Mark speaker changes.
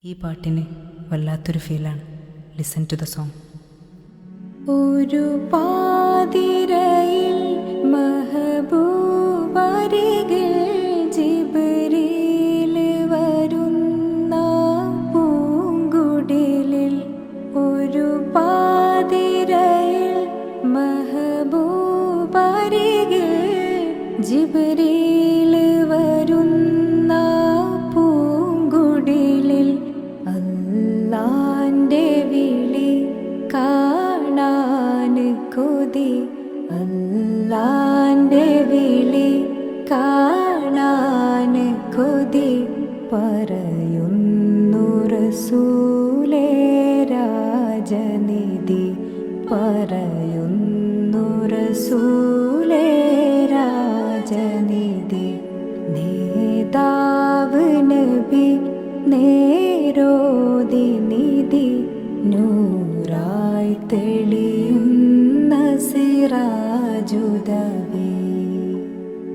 Speaker 1: ഈ പാട്ടിന് വല്ലാത്തൊരു ഫീലാണ്. Listen to the song.
Speaker 2: ഒരു പാതിരയിൽ മഹബൂബരികിൽ ജിബ്രീൽ വരുന്ന പൂങ്കുടിലിൽ, ഒരു പാതിരയിൽ മഹബൂബരികിൽ ജിബ്രീൽ വരുന്ന പൂങ്കുടിലിൽ, അല്ലാന്റെ വിളി കാണാൻ കൊതി, അല്ലാന്റെ വിളി കാണാൻ കൊതി, പറയുന്നു റസൂലേ രാജനിധി, പറയുന്നു റസൂലേ രാജനിധി. നേതാവ് നബി നേരോതി നിധി, നൂറായി തെളിയുന്ന സിറാജുദവി.